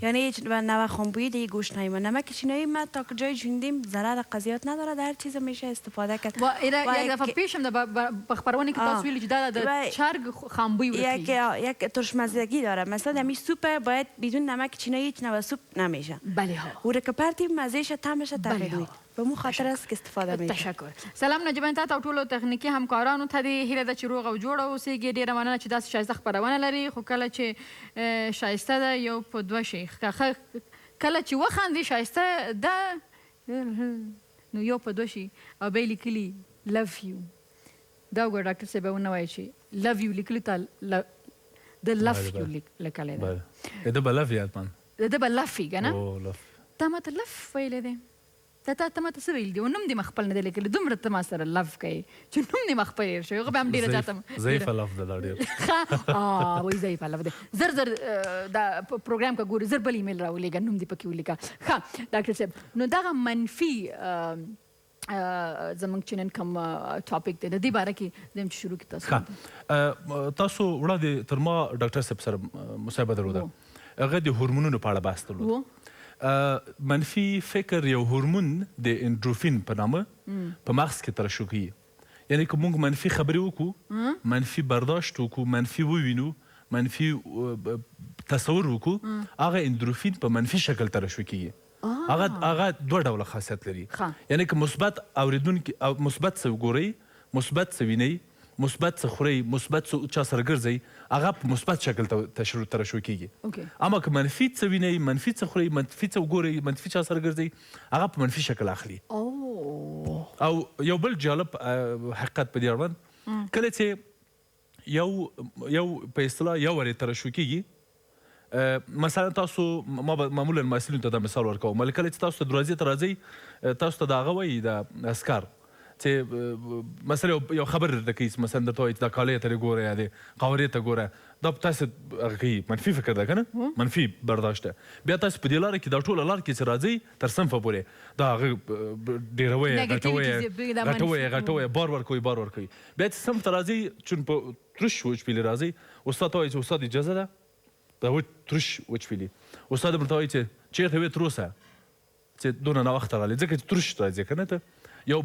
یعنی نمک خامبویی دیگه گوشت نایمه. نمک چینایی ما تا جای جوندیم ضرر قضیات نداره، در هر چیز میشه استفاده کرد. و یک دفعه پیشم در بخبرانی که تصویری جدا در چرگ خامبویی ورکی یک ترشمزدگی داره. مثلا دمی سوپ باید بدون نمک چینایی هیچ نوع سوپ نمیشه. بله ها. و رکپرتی مزهش طعمش تغییر میده. به مو خاطر است که استفاده میشه. تشکر. سلام نجیبان ته ټولو تخنیکی همکارانو ته دې هیله ده چې روغ او جوړ اوسئ. ډیره مننه چې داسې ښایسته خپرونه لري. خو کله چې ښایسته ده یو په دوه شي، کله چې وخاندي ښایسته ده نو یو په دوه شي. او بیا یې لیکلي لف یو. دا وګوره ډاکټر صاحب ونه وایي چې لف یو لیکلي تا د لف یو لیکلی ده. ده به لف یاد من ده به لف یې که نه؟ لف تا ماته لف ویلی دی. ته ماته څه ویل دي؟ و نوم دې مې خپل نه دی لیکلی. دومره ته ما سره لف کوې چې نوم دې مې خپل هېر شوی. هغه به هم ډېره زیاته ضعیفه لف ده دا ډېر. ښه وایي ضعیفه لف دی. زر دا پروګرام که ګورې زر بل ایمیل راولېږه نوم دې پکې ولیکه. ښه ډاکټر صاحب نو دغه منفي زموږ چې نن کوم ټاپک دی د دې باره کې زم چې شروع کړي تاسو. تاسو وړاندې تر ما ډاکټر صاحب سره مصاحبه درلوده. هغه د هورمونونو په اړه بحث درلود. منفي فکر یو هورمون د اندروفین په نامه په مغز کې ترشح کیږي. یعنی که موږ منفي خبرې وکړو، منفي برداشت وکړو، منفي ووینو، منفي تصور وکړو، هغه اندروفین په منفي شکل ترشح کیږي. هغه دوه ډوله خاصیت لري. یعنی که مثبت اوریدونکي او مثبت څه وګورئ، مثبت څه وینئ، مثبت څه خورئ، مثبت څه چا سره ګرځئ، هغه په مثبت شکل ترشح کیږي. اما که منفي څه وینئ، منفي څه خورئ، منفي څه وګورئ، منفي چا سره ګرځئ، هغه په منفي شکل اخلي. او یو بل جالب حقیقت په دې اړوند کله چې یو په اصطلاح یو وری ترشح کیږي، مثلا تاسو ما معمولا محصلینو ته دا مثال ورکوم، کله چې تاسو د دروازې ته راځئ تاسو ته د هغه وایي د اسکر چې مثلا یو خبر درته کوي، مثلا درته وایي چې دا کالۍ ته ګوره یا د قوارې ته ګوره، دا تاسو هغه کوي منفي فکر ده که نه، منفي برداشت ده. بیا تاسو په دې لاره کې دا ټوله لار کې چې راځئ تر صنفه پورې دا هغه ډېروئ غټوئ بار ورکوئ. بیا چې صنف ته راځئ چون په ترش وچپیلې راځئ، استاد ته وایي چې استاد اجازه ده دا ترش وچپیلې. استاد به درته وایي چې چېرته وې تر اوسه چې دونه ناوخته راغلې، ځکه چې ترش راځې که نه ته یو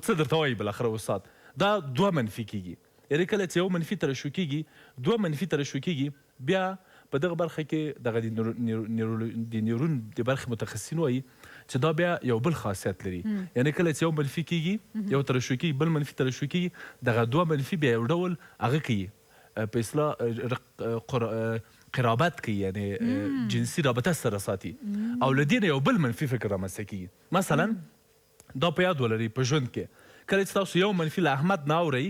څه درته وایي بالاخره استاد. دا دوه منفي کیږي. یعنې کله چې یو منفي ترشح کیږي، دوه منفي ترشح کیږي، بیا په دغه برخه کې دغه د نیورون د برخې متخصصین وایي چې دا بیا یو بل خاصیت لري. یعنې کله چې یو منفي کیږي، یو ترشح کیږي، بل منفي ترشح کیږي، دغه دوه منفي بیا یو ډول هغه کوي په اصطلاح قرابت کوي، یعنی جنسي رابطه سره ساتي. او له دې نه یو بل منفي فکر رامنځته کیږي. مثلا دا په یاد ولرئ په ژوند کې کله چې تاسو یو منفي له احمد نه اورئ،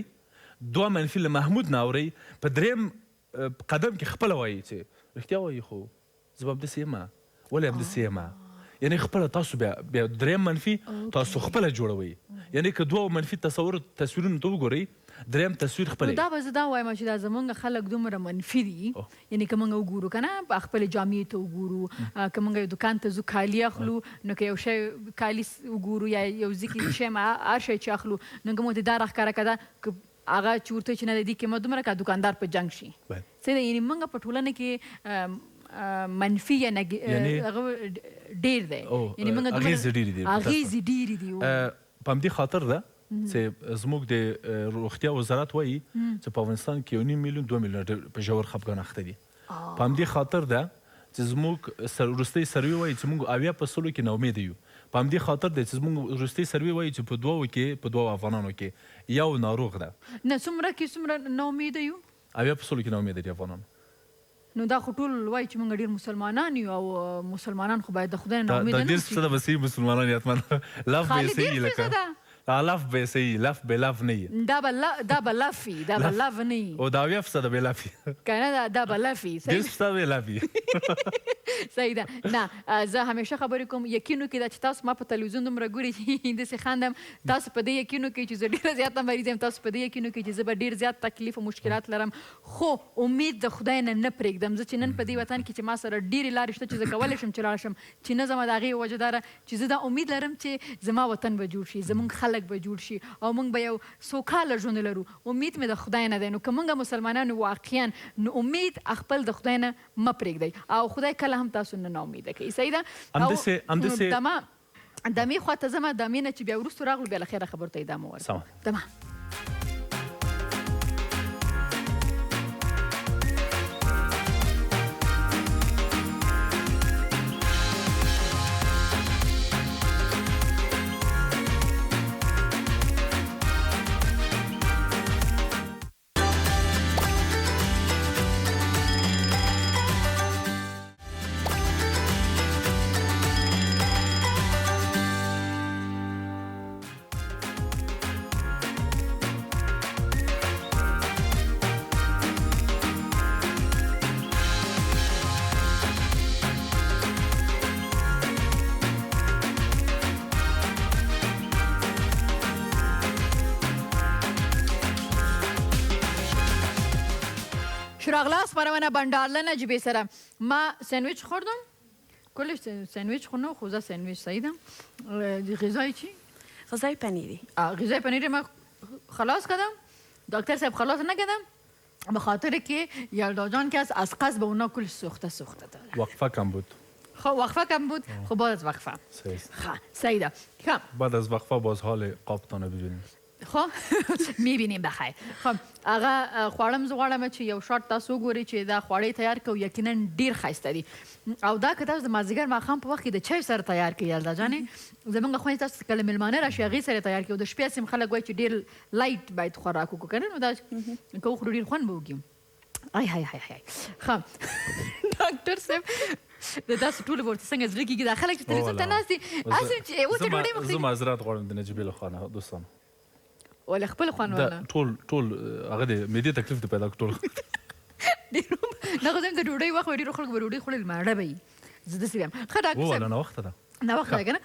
دوه منفي له محمود نه اورئ، په دریم قدم کې خپله وایي چې رښتیا وایي خو زه به همداسې یم ولې همداسې یم. یعنی خپله تاسو بیا دریم منفي تاسو خپله جوړوئ. یعنی که دوه منفي تصویرونو ته وګورئ، دریم تصویر خپلې. دا به زه دا وایم چې دا زمونږ خلک دومره منفي دي. یعنې که موږ وګورو که نه په خپلې جامې ته وګورو، که موږ یو دوکان ته ځو کالي اخلو، نو که یو شی کالي وګورو یا یو ځای کې شی هر شی چې اخلو نو که مو ته دا راښکاره که ده که هغه چې ورته چې نه د دې قیمت دومره که دوکاندار په جنګ شي. څه ده یعنې موږ په ټولنه کې منفي یا هغه ډېر دی. یعنې موږ اغېزې ډېرې دي. په همدې خاطر ده چې زموږ د روغتیا وزارت وایي چې په افغانستان کې 1.5 میلیون 2 میلیون په ژور خپګان اخته دي. په همدې خاطر ده چې زموږ وروستۍ سروې وایي چې موږ 80% کې ناامیده یو. په همدې خاطر ده چې زموږ وروستۍ سروې وایي چې په دوو افغانانو کې یو ناروغ ده. نه څومره ناامیده یو؟ 80% کې ناامیده دي افغانان. نو دا خو ټول وایي چې موږ ډېر مسلمانان یو او مسلمانان خو باید د خدای نه ناامیده نه دا ډېر څه ده بس مسلمانان یې لف به یې صحیح لکه لف به یې صحیح لف به لف نه یي دا به لفي دا به لف نه یي او دا 80% به لفي که نه دا به لفي 10% به لفي صحیح ده. نه زه همیشه خبرې کوم یقین وکړئ دا چې تاسو ما په تلویزیون دومره ګورئ داسې خاندم تاسو په دې یقین وکړئ چې زه ډېره زیاته مریض یم تاسو په دې یقین وکړئ چې زه به ډېر زیات تکلیف او مشکلات لرم خو امید د خدای نه پرېږدم. زه چې نن په دې وطن کې چې ما سره ډېرې لارې شته چې زه کولی شم چې لاړ شم چې نه ځمه د هغې وجه دا ده چې زه دا امید لرم چې زما وطن به جوړ شي زموږ خلک به جوړ شي او موږ به یو سوکاله ژوند لرو. امید مې د خدای نه دی. نو که موږ مسلمانان واقعا نو امید خپل د خدای نه مه پرېږدئ او خدای کله هم تاسو نه ناامیده کوي. صحیح ده. دمې خواته ځمه دمې نه چې بیا وروستو راغلو بیا له خیره خبرو ته ادامه ورکړو. دمه راغلاست خبرونه بندارله نجیبی سره ما ساندویچ خوردم کلش ساندویچ خوردم خوزه ساندویچ سعیدم غذای چی؟ غذای پنیری. غذای پنیری ما خلاص کردم دکتر صاحب خلاص نکردم به خاطر که یلدا جان که از قصد به اونا کلش سوخته داره. وقفه کم بود. خب وقفه کم بود خب بعد از وقفه سعیده بعد از وقفه باز حال قابتانه ببینیم. خب میبینیم بخیر. خب هغه خواړم زه غواړم چې یو شارټ تاسو وګورئ چې دا خواړې تیار کړو یقینا ډېر ښایسته دي او دا که تاسو د مازدیګر ماښام په وخت کې د چای سره تیار کړئ یلدا جانې زموږ خویندې تاسو کله میلمانه راشي هغې سره تیار کړئ او د شپې سیم خلک وایي چې ډېر لایټ باید خوراک وکړو که نه نو دا که وخورو ډېر خوند به وکړي. ای های های های ښه ډاکټر صاحب د تاسو ټولو به ورته څنګه زړه کېږي دا خلک چې تلویزیون ته ناست دي هسې چې اوس یې ډوډۍ مخکې زه معذرت غواړم د نجیبې له خوا نه دوستانو ولې خپل خوان ولا ټول هغه د معدې تکلیف دی پیدا ټول نه خو څنګه د ډوډۍ وخت ډېرو خلکو به ډوډۍ خوړل ماړه به وي زه داسې وایم ښه ډاکټر صاحب ناوخته ده ناوخته ده که نه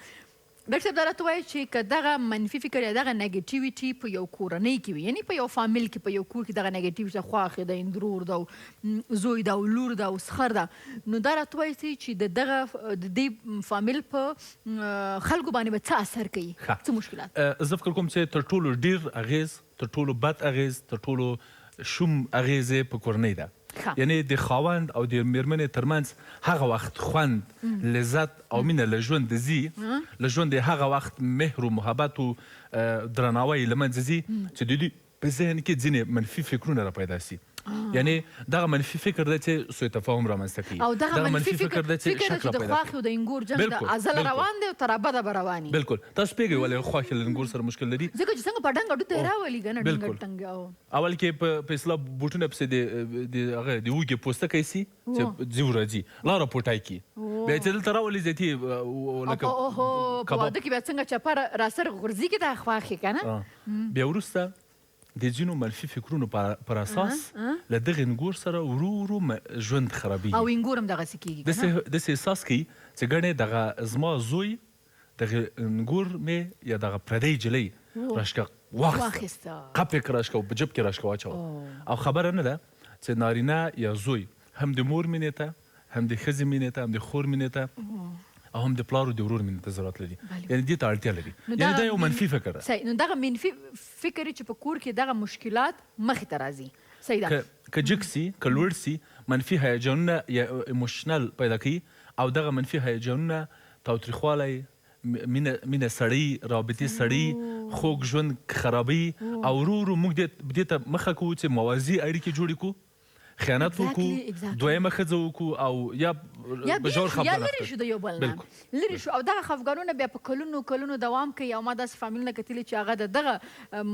ډاکټر صاحب دا راته وایي چې که دغه منفي فکر یا دغه نیګیټیویټي په یو کورنۍ کې وي یعنې په یو فامیل کې په یو کور کې دغه نیګیټیویټي خواښې ده اندرور ده او زوی ده او لور ده او سخر ده نو دا راته وایي چې د دې فامیل په خلکو باندې به څه اثر کوي څه مشکلات زه فکر کوم چې تر ټولو ډېر اغېز تر ټولو بد اغېز تر ټولو شوم اغېز یې په کورنۍ ده یعنی د خاوند او د میرمنې ترمنځ هغه وخت خوند لذت او مینه له ژوند ځي له ژوند هغه وخت مهر او محبت او درناوی له منځه ځي چې د دوی په ذهن کې ځینې منفي فکرونه را پیدا شي یعنی دغه منفي فکر دی چې سوء تفاهم رامنځته کوي او دغه منفي فکر دی چې شک را پیدا کوي د انګور جنګ د ازل روان دی او تر ابده به رواني بالکل تاسو پیږئ ولې خواښې له انګور سره مشکل لري ځکه چې څنګه په ډنګ اډو ته راولي که نه ډنګ ټنګ اول کې په اصطلاح بوټونه پسې د هغه د اوږې پوستکی سي چې ځي ورځي لاره پوټی کي بیا چې دلته راولي زیاتي لکه اوهو په واده کې بیا څنګه چپه راسره غورځي کې دا خواښې که نه بیا وروسته د ځینو منفي فکرونو پر اساس له دغه انګور سره ورو ورو ژوند خرابېږي او انګور هم دغسې کېږي داسې احساس کوي چې ګڼې دغه زما زوی دغه انګور مې یا دغه پردۍ جلۍ راشکه واخیسته قپ یې راشکه او په جب کې راشکه واچوه او خبره نه ده چې نارینه یا زوی هم د مور مینې ته هم د ښځې مینې ته هم د خور مینې ته او هم د پلار او د ورور مینې ته ضرورت لري یعنې دې ته اړتیا لري یعنې دا یو منفي فکر ده صحیح نو دغه منفي فکر چې په کور کې دغه مشکلات مخې ته راځي صحیح ده که جګ سي که لوړ سي منفي هیجانونه یا ایموشنل پیدا کوي او دغه منفي هیجانونه تاوتریخوالی مینه سړی رابطې سړی خوږ ژوند خرابوي او ورو ورو موږ دې ته مخه کوو چې موازي اړیکې جوړې کړو، خیانت وکړو، دویمه ښځه وکړو او یا بجور خبره یا لرې شو د یو بل نه لرې شو. او دغه خفګانونه بیا په کلونو کلونو دوام کوي. او ما داسې فامیلونه کتلي چې هغه د دغه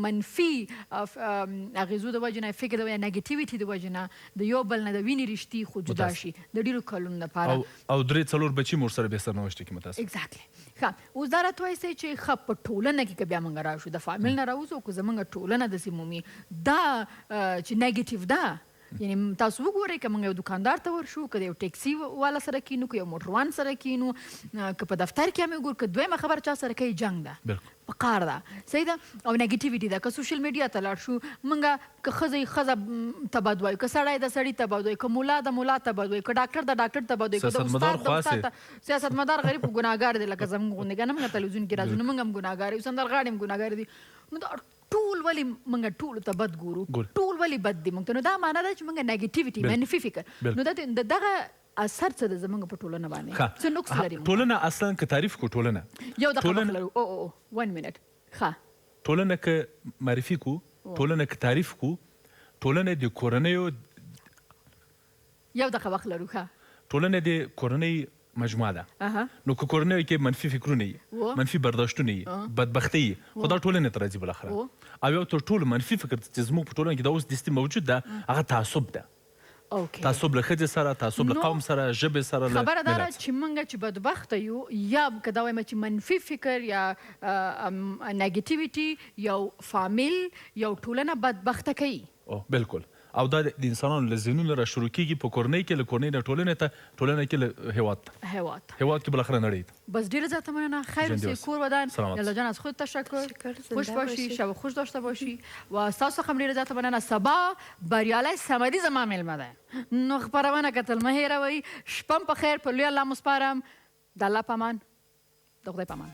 منفي اغېزو د وجې نه، فکر د وجې نه، نیګیټیویټي د وجې نه د یو بل نه د وینې رشتې خو جدا شي د ډېرو کلونو لپاره. او 3-4 بچي مور سره بیا سرنوشت کې متاسف. ایگزیکټلی. ښه، اوس دا راته وایئ چې ښه په ټولنه کې که بیا موږ راشو د فامیل نه راوځو، که زموږ ټولنه داسې مومي دا چې نیګیټیو ده، یعنی تاسو وګورئ که موږ یو دکاندار ته ورشو، که د یو ټیکسي والا سره کینو، که یو موټروان سره کینو، که په دفتر کې هم وګورو، که دویمه خبره چا سره کوي جنګ ده، پکار ده، صحیح ده، او نیګیټیویټي ده. که سوشل میډیا ته لاړ شو موږ، که ښځه ښځه ته بد وایو، که سړی د سړي ته بد وایو، که ملا د ملا ته بد وایو، که ډاکټر د ډاکټر ته بد وایو، که د استاد د استاد ته. سیاستمدار غریب ګناهګار دی، لکه زموږ غوندې که نه موږ تلویزیون کې راځو نو موږ هم ګناهګار یو، سندرغاړي هم ګناهګار دي. نو دا ټول ولې موږ ټولو ته بد ګورو، ټول ولې بد دي موږ ته؟ نو دا معنا ده چې موږ نیګیټیویټي، منفي فکر، نو د دغه اثر څه ده زموږ په ټولنه باندې؟ څه نقص لري؟ ټولنه اصلا که تعریف کړو، ټولنه یو دقیقه وخت لرو. 1 منټ. ښه، ټولنه که معرفي کړو، ټولنه که تعریف کړو، ټولنه د کورنیو یو دقیقه وخت لرو. ښه، ټولنه د کورنۍ مجموعه ده. نو که کورنۍ کې منفي فکرونه وي، منفي برداشتونه وي، بدبختي وي، خو دا ټولنې ته راځي بالاخره. او یو تر ټولو منفي فکر چې زموږ په ټولنه کې دا اوس دستي موجود ده، هغه تعصب ده. تعصب له ښځې سره، تعصب له قوم سره، ژبې سره. خبره دا ده چې موږ چې بدبخته یو، یا که دا وایم چې منفي فکر یا نیګیټیویټي یو فامیل یو ټولنه بدبخته کوي. بالکل. او دا د انسانانو له ذهنونو را شروع کېږي په کورنۍ کې، له کورنۍ نه ټولنې ته، ټولنه کې له هېواد ته، هېواد کې بالاخره نړۍ ته. بس ډیره زیاده مننه. خیر اوسې، کور ودان. یلا جان از خود تشکر. خوش باشی، شب خوش داشته باشی و تاسو هم ډیره زیاده مننه. سبا بریالي سمدي زما مېلمه ده، نو خبرونه کتل مه هېروئ. شپه په خیر، په لوی الله مو سپارم. د الله په امان، د خدای په امان.